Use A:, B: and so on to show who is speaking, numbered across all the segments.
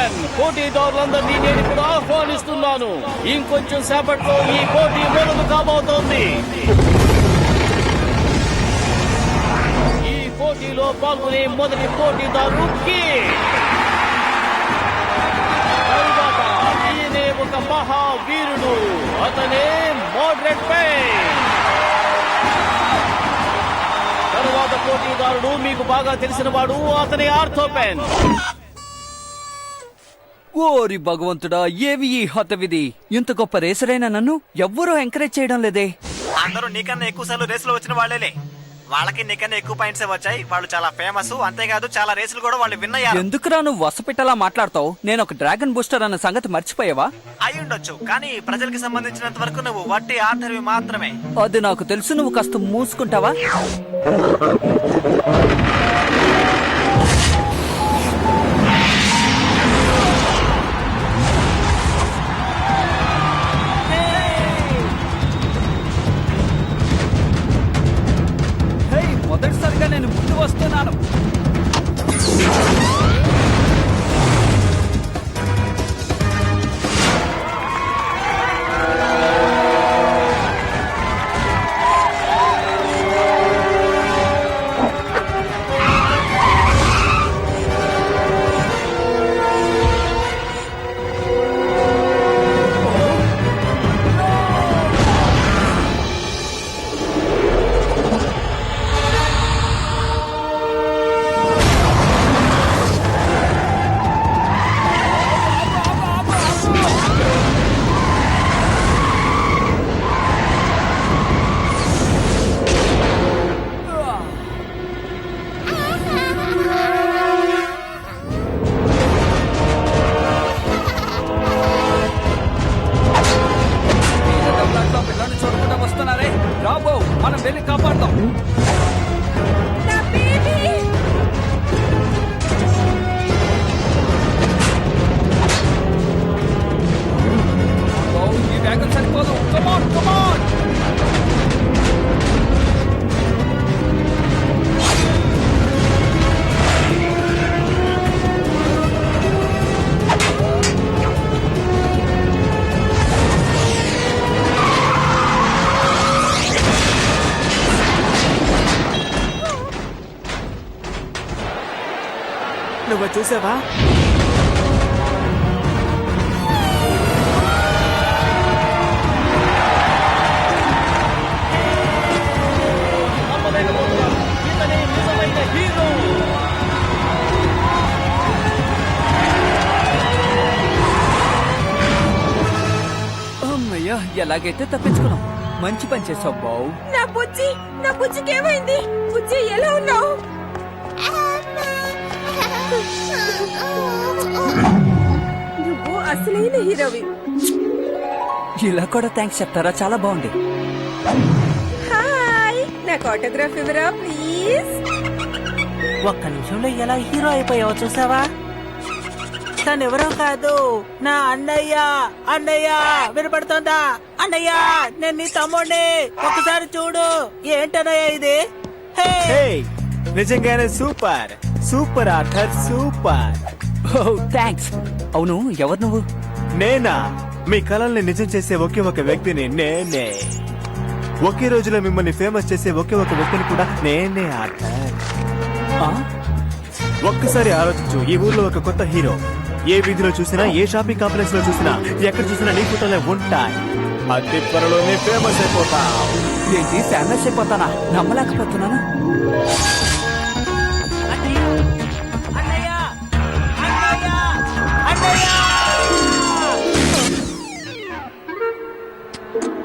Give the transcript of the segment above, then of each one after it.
A: Pen పోటీదారులందరినీ నేను ఇప్పుడు ఆహ్వానిస్తున్నాను. ఇంకొంచెం సేపట్లో ఈ పోటీ మొదలు కాబోతోంది. ఈ పోటీలో పాల్గొనే మొదటి పోటీదారు తరువాత ఈయనే ఒక మహావీరుడు, అతనే మోడ్రెడ్ పెన్. తరువాత పోటీదారుడు మీకు బాగా తెలిసిన వాడు, అతని ఆర్థో పెన్.
B: ఓరి భగవంతుడా, ఏవి ఈ హతవిధి! ఇంత గొప్ప రేసరైన నన్ను ఎవ్వరూ ఎంకరేజ్ చేయడం లేదే.
C: అందరూ నీకన్నా ఎక్కువ సార్లు రేసులో వచ్చిన వాళ్ళేలే. వాళ్ళకి నీకన్నా ఎక్కువ పాయింట్స్ వచ్చాయి. వాళ్ళు చాలా ఫేమస్. అంతేకాదు చాలా రేసులు కూడా వాళ్ళు విన్నయ్యారు.
B: ఎందుకురా నువ్వు వసపిట్టలా మాట్లాడతావు? నేను ఒక డ్రాగన్ బూస్టర్ అన్న సంగతి మర్చిపోయావా?
C: అయి ఉండొచ్చు, కానీ ప్రజలకి సంబంధించినంత వరకు నువ్వు వట్టి ఆర్థర్వి మాత్రమే.
B: అది నాకు తెలుసు. నువ్వు కాస్త మూసుకుంటావా? మొదటిసారిగా నేను ముందు వస్తున్నాను. మనం వెళ్ళి కాపాడతాం. ఈ వేగం సరిపోదు. కమాన్ కమాన్.
C: నువ్వు చూసావా?
B: అమ్మయ్యా, ఎలాగైతే తప్పించుకున్నాం. మంచి పని చేసావు బావు.
D: నా బుజ్జికి ఏమైంది? బుజ్జి ఎలా ఉన్నావు? నువ్వు అసలైన హీరోవి.
B: ఇలా కూడా థ్యాంక్స్ చెప్తారా? చాలా బాగుంది.
D: హాయ్, నాకు ఆటోగ్రాఫ్ ఇవ్వరా ప్లీజ్?
C: ఒక్క నిమిషంలో ఎలా హీరో అయిపోయావో చూసావా? తనెవరో కాదు, నా అన్నయ్య. అన్నయ్య వినపడుతోందా? అన్నయ్య, నేను నీ తమ్ముడిని. ఒకసారి చూడు. ఏంటన్నయ్య ఇది? నిజంగానే super super Arthur, super.
B: Thanks. అవును, ఎవరు నువ్వు?
E: నేనా? మీ కలల్ని నిజం చేసే ఒకే ఒక వ్యక్తిని నేనే. ఒకే రోజులో మిమ్మల్ని ఫేమస్ చేసే ఒకే ఒక వ్యక్తిని కూడా నేనే ఆర్థర్. ఒక్కసారి ఆలోచించు. ఈ ఊర్లో ఒక కొత్త హీరో ఏ వీధిలో చూసినా, ఏ షాపింగ్ కాంప్లెక్స్ లో చూసినా, ఎక్కడ చూసినా నీ ఫోటోలే ఉంటాయి. అతి త్వరలోనే ఫేమస్ అయిపోతా.
B: ఏంటి ఫేమస్ అయిపోతానా? నమ్మలేకపోతున్నాను.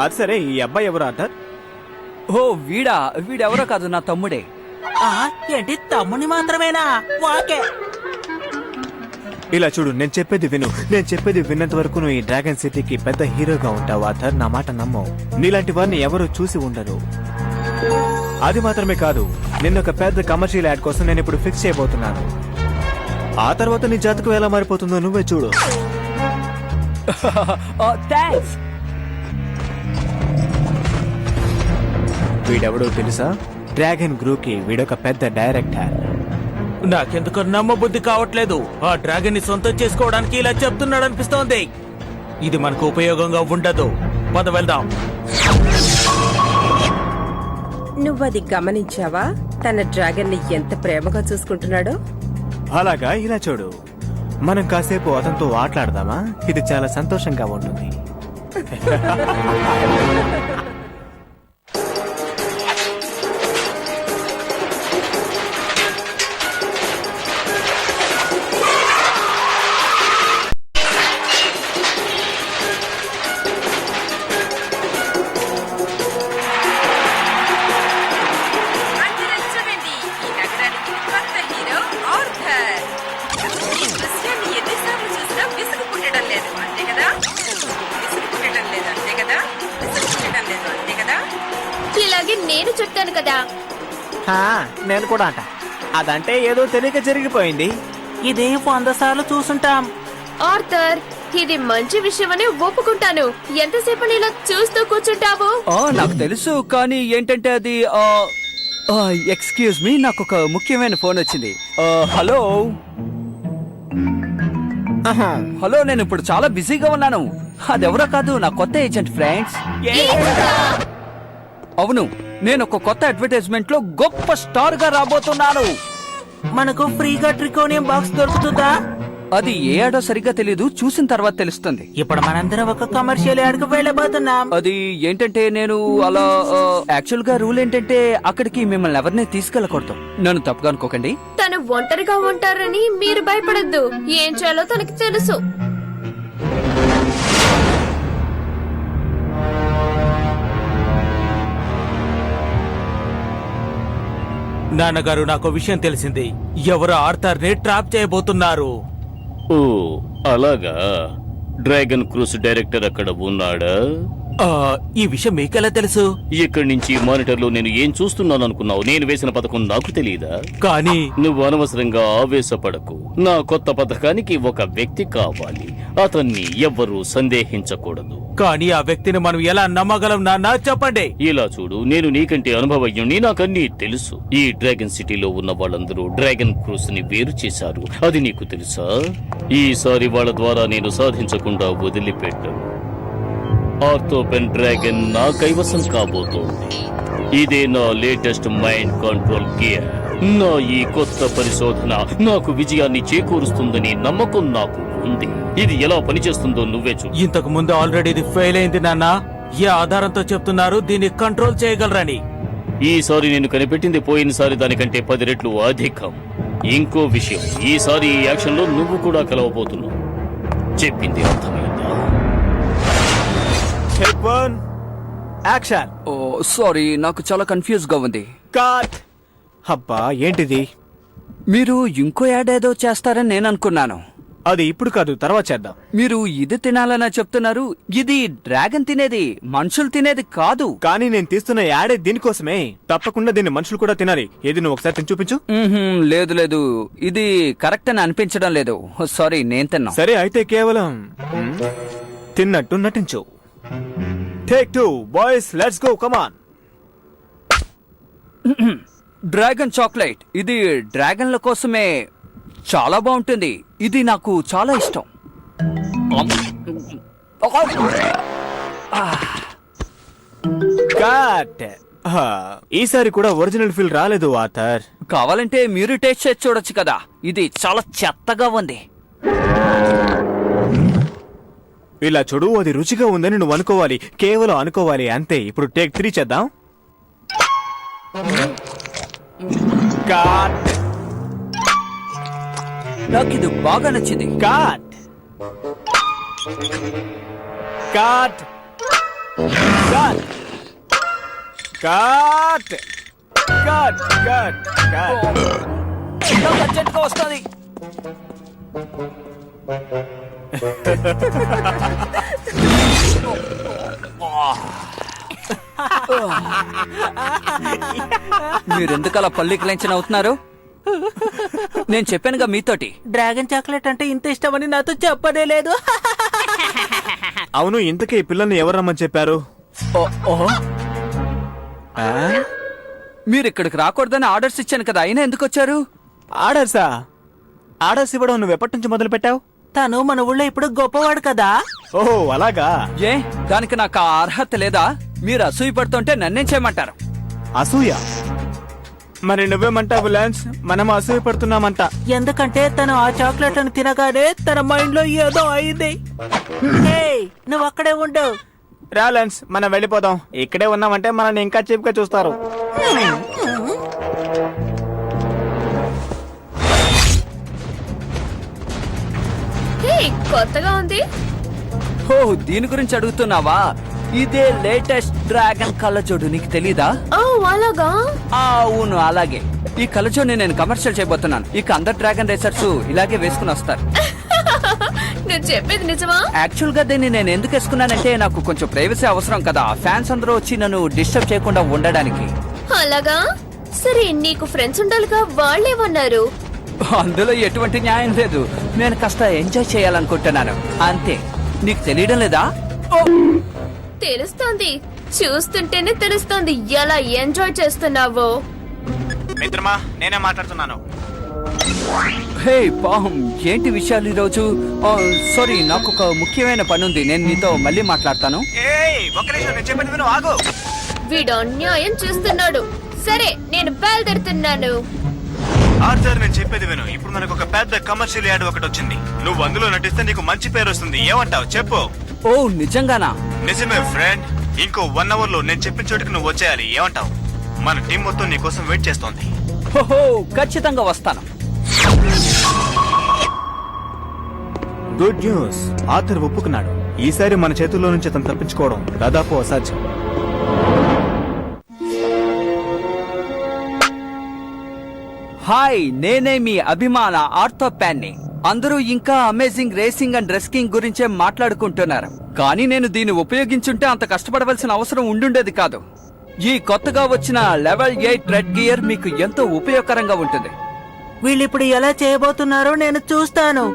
E: అది సరే, ఈ అబ్బాయి ఎవరు ఆర్థర్?
B: ఓ వీడెవరో కాదు, నా తమ్ముడే.
C: ఏంటి తమ్ముని మాత్రమేనా? వాకే.
E: ఇలా చూడు, నేను చెప్పేది విన్నంత వరకు నువ్వు ఈ డ్రాగన్ సిటీకి పెద్ద హీరోగా ఉంటావు ఆర్థర్. నా మాట నమ్మవు. నీలాంటి వారిని ఎవరు చూసి ఉండరు. అది మాత్రమే కాదు, నిన్న ఒక పెద్ద కమర్షియల్ యాడ్ కోసం నేను ఇప్పుడు ఫిక్స్ చేయబోతున్నాను. ఆ తర్వాత నీ జాతకం ఎలా మారిపోతుందో నువ్వే చూడు.
B: థ్యాంక్స్.
E: వీడెవడో తెలుసా? డ్రాగన్ గ్రూప్ కి వీడొక పెద్ద డైరెక్టర్.
F: నాకెందుకు నమ్మబుద్ధి కావట్లేదు. ఆ డ్రాగన్ ని సొంతం చేసుకోవడానికి ఇలా చెప్తున్నాడు అనిపిస్తోంది. ఇది మనకు ఉపయోగంగా ఉండదు. పద వెళ్దాం.
D: నువ్వది గమనించావా? తన డ్రాగన్ ని ఎంత ప్రేమగా చూసుకుంటున్నాడో.
E: అలాగా, ఇలా చూడు, మనం కాసేపు అతనితో ఆటలాడదామా? ఇది చాలా సంతోషంగా ఉంటుంది.
D: అందరం చూడండి, ఈ నగరానికి కొత్త హీరో ఆర్థర్. ఈ దృశ్యాన్ని ఎన్నిసార్లు చూసినా విసుగు పుట్టడం లేదు, అంతే కదా? విసుగు పుట్టడం లేదు, అంతే కదా? విసుగు పుట్టడం లేదు, అంతే కదా?
G: ఇలాగే నేను చెప్తాను కదా.
E: నేను కూడా అంట. అదంటే ఏదో తెలియక జరిగిపోయింది.
F: ఇది 100 సార్లు చూసుంటాం.
G: ఆర్థర్, ఇది మంచి విషయమని ఒప్పుకుంటాను. ఎంతసేపు ఇలా చూస్తూ కూర్చుంటావు?
B: నాకు తెలుసు, కానీ ఏంటంటే అది ఎక్స్క్యూజ్ మీ, నాకు ఒక ముఖ్యమైన ఫోన్ వచ్చింది. హలో హలో, నేను ఇప్పుడు చాలా బిజీగా ఉన్నాను. అదెవరో కాదు, నా కొత్త ఏజెంట్ ఫ్రెండ్స్. అవును, నేను ఒక కొత్త అడ్వర్టైజ్మెంట్ లో గొప్ప స్టార్ గా రాబోతున్నాను.
F: మనకు ఫ్రీగా ట్రికోనియం బాక్స్ దొరుకుతుందా?
B: అది ఏ ఆడో సరిగ్గా తెలీదు, చూసిన తర్వాత తెలుస్తుంది.
F: ఇప్పుడు మనందరం ఒక కమర్షియల్ యాడ్కు వెళ్ళబోతున్నాం.
B: అది ఏంటంటే నేను అలా యాక్చువల్ గా రూల్ ఏంటంటే అక్కడికి మిమ్మల్ని ఎవరిని తీసుకెళ్ళకూడదు. నన్ను తప్పుగా అనుకోకండి.
G: తను ఒంటరిగా ఉంటారని మీరు భయపడద్దు. ఏం చేయాలో తనకి తెలుసు.
F: నాన్నగారు, నాకు విషయం తెలిసింది. ఎవరు ఆర్థర్ ని ట్రాప్ చేయబోతున్నారు.
A: ఓ అలాగా, డ్రాగన్ క్రూస్ డైరెక్టర్ అక్కడ ఉన్నాడా?
F: ఈ విషయం మీకెలా తెలుసు?
A: ఇక్కడి నుంచి మానిటర్ లో నేను ఏం చూస్తున్నాను అనుకున్నావు? నేను వేసిన పథకం నాకు తెలియదా?
F: కానీ
A: నువ్వు అనవసరంగా ఆవేశపడకు. నా కొత్త పథకానికి ఒక వ్యక్తి కావాలి. అతన్ని ఎవ్వరూ సందేహించకూడదు.
F: కానీ ఆ వ్యక్తిని మనం ఎలా నమ్మగలం నాన్న? చెప్పండి.
A: ఇలా చూడు, నేను నీకంటే అనుభవజ్ఞుణ్ణి, నాకన్నీ తెలుసు. ఈ డ్రాగన్ సిటీలో ఉన్న వాళ్ళందరూ డ్రాగన్ క్రూస్ ని వేరు చేశారు. అది నీకు తెలుసా? ఈసారి వాళ్ళ ద్వారా నేను సాధించకుండా వదిలిపెట్టను. ఆర్థోపెన్ డ్రాగన్ నా కైవసం కాబోతోంది. ఇదే నా లేటెస్ట్ మైండ్ కంట్రోల్ గేర్. నా ఈ కొత్త పరిశోధన నాకు విజయాన్ని చేకూరుస్తుందని నమ్మకం నాకు ఉంది. ఇది ఎలా పనిచేస్తుందో నువ్వే చూ.
F: ఇంతకు ముందు ఆల్రెడీ ఇది ఫెయిల్ అయింది నాన్న. ఏ ఆధారంతో చెప్తున్నారు దీన్ని కంట్రోల్ చేయగలరని?
A: ఈసారి నేను కనిపెట్టింది పోయినసారి దానికంటే 10 రెట్లు అధికం. ఇంకో విషయం, ఈసారి ఈ యాక్షన్ లో నువ్వు కూడా కలవబోతున్నావు. చెప్పింది అర్థమైందా?
E: Take 1 action.
B: ఓ సారీ, నాకు చాలా కన్ఫ్యూజ్ గా ఉంది.
E: కట్. అబ్బా, ఏంటిది?
B: మీరు ఇంకో యాడ్ ఏదో చేస్తారని నేను అనుకున్నాను.
E: అది ఇప్పుడు కాదు, తర్వాత చేద్దాం.
B: మీరు ఇది తినాలని చెప్తున్నారు. ఇది డ్రాగన్ తినేది, మనుషులు తినేది కాదు.
E: కానీ నేను తీస్తున్న యాడే దీనికోసమే. తప్పకుండా దీన్ని మనుషులు కూడా తినాలి. ఏది, నువ్వు ఒకసారి తిని చూపించు.
B: లేదు లేదు, ఇది కరెక్ట్ అని అనిపించడం లేదు. సారీ, నేను తిన్నా.
E: సరే అయితే కేవలం తిన్నట్టు నటించు. Take 2 boys, let's go, come on.
B: Dragon chocolate, ఇది డ్రాగన్ల కోసమే. చాలా బాగుంటుంది. ఇది నాకు చాలా ఇష్టం.
E: కట్. ఈసారి కూడా ఒరిజినల్ ఫీల్ రాలేదు ఆథర్.
B: కావాలంటే మీరు టేస్ట్ చేసి చూడొచ్చు కదా. ఇది చాలా చెత్తగా ఉంది.
E: ఇలా చూడు, అది రుచిగా ఉందని నువ్వు అనుకోవాలి, కేవలం అనుకోవాలి అంతే. ఇప్పుడు టేక్ 3 చేద్దాం. కట్.
B: నాకు ఇది బాగా నచ్చింది.
E: Cut. Cut. Cut. Cut. Cut. Cut. Cut.
B: నాకు అర్జెంట్గా వస్తుంది. మీరెందుకలా పల్లికలించిన అవుతున్నారు? నేను చెప్పానుగా మీతోటి.
F: డ్రాగన్ చాక్లెట్ అంటే ఇంత ఇష్టమని నాతో చెప్పనే లేదు.
E: అవును, ఇంతకీ ఈ పిల్లల్ని ఎవరు రమ్మని చెప్పారు?
B: మీరు ఇక్కడికి రాకూడదని ఆర్డర్స్ ఇచ్చాను కదా, అయినా ఎందుకు వచ్చారు?
E: ఆర్డర్సా? ఆర్డర్స్ ఇవ్వడం నువ్వు ఎప్పటి నుంచి మొదలు పెట్టావు?
F: తను మన ఊళ్ళో ఇప్పుడు గొప్పవాడు కదా.
E: ఓహో అలాగా.
B: ఏ దానికి నాకు ఆ అర్హత లేదా? మీరు అసూయ పడుతుంటే నన్నేం చేయమంటారు?
E: అసూయ? మరి నువ్వేమంటావు లాన్స్? మనం అసూయ పడుతున్నామంట.
F: ఎందుకంటే తను ఆ చాక్లెట్లను తినగానే తన మైండ్ లో ఏదో అయింది. నువ్వు అక్కడే ఉండు.
E: రా లాన్స్, మనం వెళ్ళిపోదాం. ఇక్కడే ఉన్నామంటే మనల్ని ఇంకా చీప్ గా చూస్తారు.
G: హే, కొత్తగా ఉంది.
B: ఓ దీని గురించి అడుగుతున్నావా? ఇదే లేటెస్ట్ డ్రాగన్ కళ్ళజోడు, నీకు తెలీదా?
G: ఓ అలాగా.
B: అవును అలాగే. ఈ కళ్ళజోడిని నేను కమర్షియల్ చేయబోతున్నాను. ఇక అందరు డ్రాగన్ రేసర్స్ ఇలాగే వేసుకుని వస్తారు.
G: నువ్వు చెప్పేది నిజమా?
B: యాక్చువల్ గా దీన్ని నేను ఎందుకు వేసుకున్నానంటే నాకు కొంచెం ప్రైవసీ అవసరం కదా. ఫ్యాన్స్ అందరూ వచ్చి నన్ను డిస్టర్బ్ చేయకుండా ఉండడానికి.
G: అలాగా. సరే, నీకు ఫ్రెండ్స్ ఉండాలిగా, వాళ్ళేమన్నారు?
B: అందులో ఎటువంటి న్యాయం లేదు. నేను కాస్త ఎంజాయ్ చేయాలనుకుంటున్నాను అంతే. నీకు తెలియడం లేదా? ఓ!
G: తెలుస్తోంది, చూస్తుంటేనే తెలుస్తోంది ఎలా ఎంజాయ్ చేస్తున్నావో.
C: మిత్రమా, నేనే మాట్లాడుతున్నాను.
B: హే పాహం, ఏంటి విషయాలు ఈరోజు? సారీ, నాకు ఒక ముఖ్యమైన పని ఉంది. నేను నీతో మళ్ళీ మాట్లాడతాను.
C: ఏయ్, ఒక్క నిమిషం, నేను చెప్పేది విను, ఆగు.
G: వీడు అన్యాయం చేస్తున్నాడు. సరే, నేను బయలుదేరుతున్నాను.
C: ఆర్థర్, నేను చెప్పేది విను. ఇప్పుడు మనకు ఒక పెద్ద కమర్షియల్ యాడ్ ఒకటి వచ్చింది. నువ్వు అందులో నటిస్తే నీకు మంచి పేరు వస్తుంది. ఏమంటావు చెప్పు?
B: ఓ నిజంగానా?
C: నిజమే ఫ్రెండ్. ఇంకో 1 అవర్ లో నేను చెప్పిన చోటుకి నువ్వు వచ్చేయాలి. ఏమంటావు? మన టీం మొత్తం నీ కోసం వెయిట్ చేస్తోంది.
B: హోహో, ఖచ్చితంగా వస్తాను.
E: గుడ్ న్యూస్, ఆర్థర్ ఒప్పుకున్నాడు. ఈసారి మన చేతుల్లో నుంచి అతను తప్పించుకోవడం దాదాపు అసాధ్యం.
B: హాయ్, నేనే మీ అభిమాన ఆర్థోపాన్ని. అందరూ ఇంకా అమేజింగ్ రేసింగ్ అండ్ రెస్కింగ్ గురించే మాట్లాడుకుంటున్నారు. కానీ నేను దీన్ని ఉపయోగించుంటే అంత కష్టపడవలసిన అవసరం ఉండుండేది కాదు. ఈ కొత్తగా వచ్చిన లెవెల్ 8 రెడ్ గియర్ మీకు ఎంతో ఉపయోగకరంగా ఉంటుంది.
F: వీళ్ళిప్పుడు ఎలా చేయబోతున్నారో నేను చూస్తాను.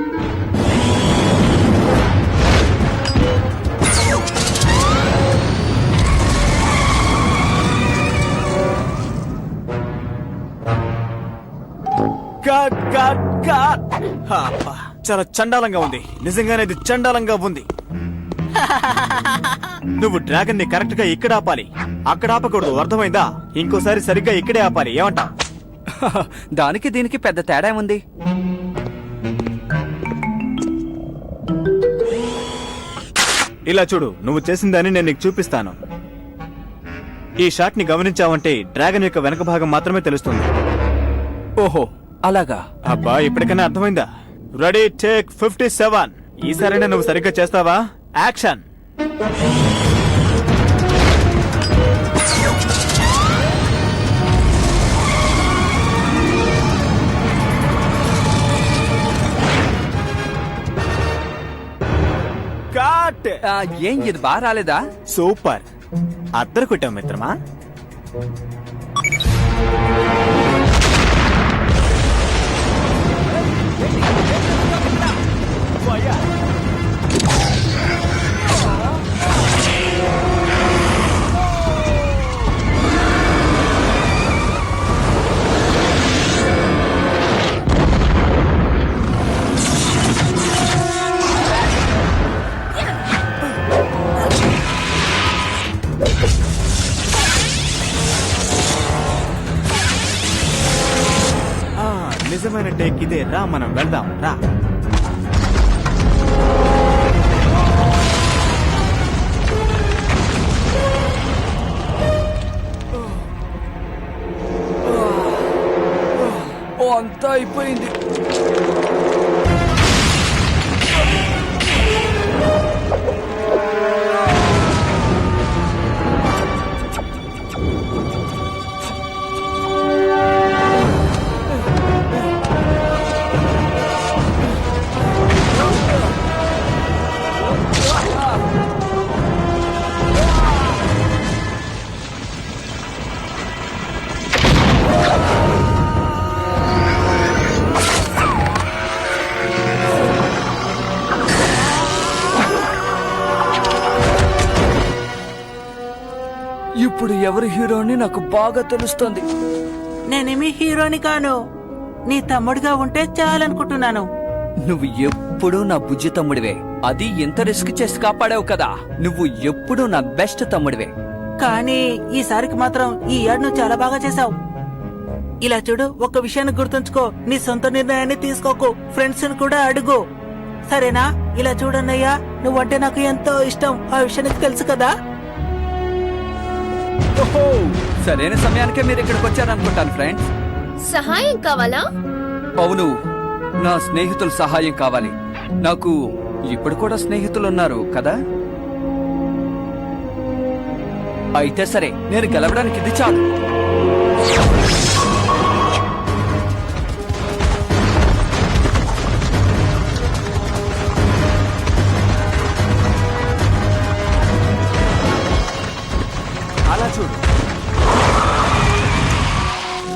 E: Cut cut cut. అబ్బా, చాలా చండాలంగా ఉంది. నిజంగానే ఇది చండాలంగా ఉంది. నువ్వు డ్రాగన్ ని కరెక్ట్ గా ఇక్కడ ఆపాలి, అక్కడ ఆపకూడదు. అర్థమైందా? ఇంకోసారి సరిగ్గా ఇక్కడే ఆపాలి. ఏమంటా?
B: దానికి దీనికి పెద్ద తేడా ఉంది.
E: ఇలా చూడు, నువ్వు చేసిందని నేను నీకు చూపిస్తాను. ఈ షాట్ ని గమనించావంటే డ్రాగన్ యొక్క వెనక భాగం మాత్రమే తెలుస్తుంది.
B: ఓహో అలాగా.
E: అబ్బా, ఇప్పటికైనా అర్థమైందా? Ready, take 57. ఈసారైనా నువ్వు సరిగ్గా చేస్తావా? యాక్షన్. కట్.
B: ఏం ఇది బాగా రాలేదా?
E: సూపర్, అద్దరు కొట్టావు మిత్రమా. నిజమైన టేక్ ఇదే. రా, మనం వెళ్దాం రా.
B: ఓ అంతా అయిపోయింది. ఇప్పుడు ఎవరు హీరోని నాకు బాగా తెలుస్తుంది.
F: నేనేమి హీరోని కాను. నీ తమ్ముడిగా ఉంటే చాలనుకుంటున్నాను.
B: నువ్వు ఎప్పుడూ నా బుజ్జి తమ్ముడివే. అది ఎంత రిస్క్ చేసి కాపాడావు కదా. నువ్వు ఎప్పుడూ నా బెస్ట్ తమ్ముడివే.
F: కానీ ఈసారికి మాత్రం ఈ ఏడు నువ్వు చాలా బాగా చేసావు. ఇలా చూడు, ఒక్క విషయాన్ని గుర్తుంచుకో, నీ సొంత నిర్ణయాన్ని తీసుకోకు, ఫ్రెండ్స్ ని కూడా అడుగు, సరేనా? ఇలా చూడన్నయ్యా, నువ్వంటే నాకు ఎంతో ఇష్టం, ఆ విషయం నీకు తెలుసు కదా.
B: ఓహో, సరైన సమయానికే మీరు ఇక్కడికి వచ్చారనుకుంటాను ఫ్రెండ్స్.
G: సహాయం కావాలా?
B: అవును, నా స్నేహితుల సహాయం కావాలి. నాకు ఇప్పుడు కూడా స్నేహితులు ఉన్నారు కదా. అయితే సరే, నేను గెలవడానికి ఇది చాలు.
E: అలా చూడు.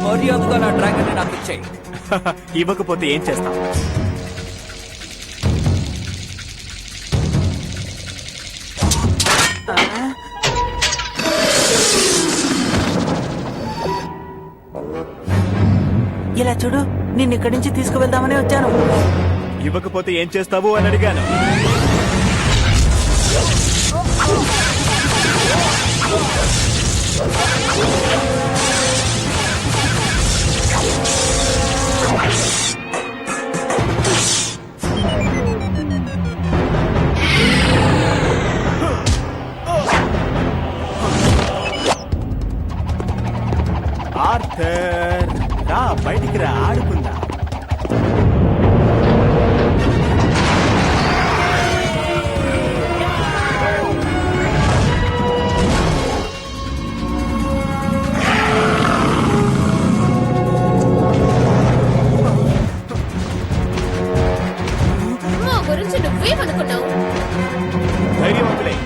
B: మర్యాదగా నా డ్రాగన్ నాకు ఇచ్చేయి.
E: ఇవ్వకపోతే ఏం చేస్తాం?
F: ఇలా చూడు, నిన్ను ఇక్కడి నుంచి తీసుకువెళ్దామని వచ్చాను.
E: ఇవ్వకపోతే ఏం చేస్తావు అని అడిగాను. ఆర్థర్, రా బయటికి రా, ఆడుకుందా.
G: మా గురించి నువ్వేమనుకున్నావు?
E: ధైర్యవంతులే,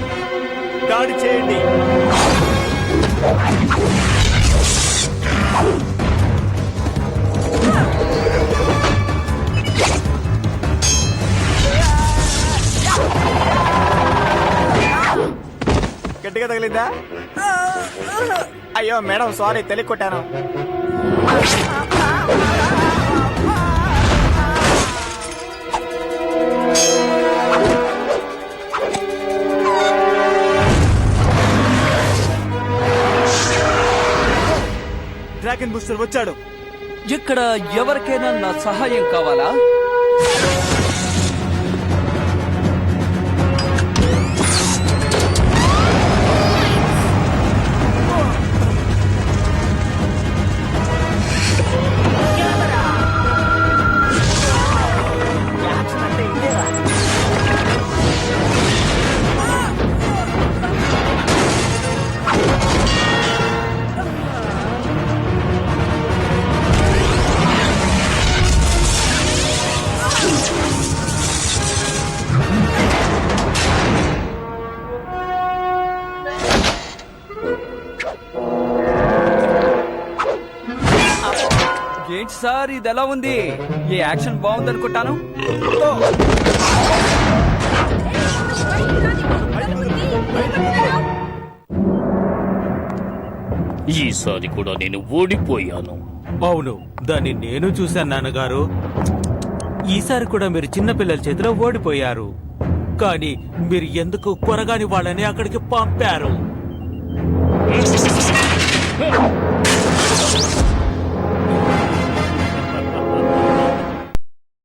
E: దాడి చేయండి. గట్టిగా తగిలిందా? అయ్యో మేడం, సారీ, తెలియ కొట్టాను. డ్రాగన్ బూస్టర్ వచ్చాడు.
B: ఇక్కడ ఎవరికైనా నా సహాయం కావాలా? ఏంటి సార్, ఇది ఎలా ఉంది? ఈ యాక్షన్ బాగుందనుకుంటాను.
A: ఈసారి కూడా నేను ఓడిపోయాను.
F: అవును, దాన్ని నేను చూశాను నాన్నగారు. ఈసారి కూడా మీరు చిన్నపిల్లల చేతిలో ఓడిపోయారు. కానీ మీరు ఎందుకు కొరగాని వాళ్ళని అక్కడికి పంపారు?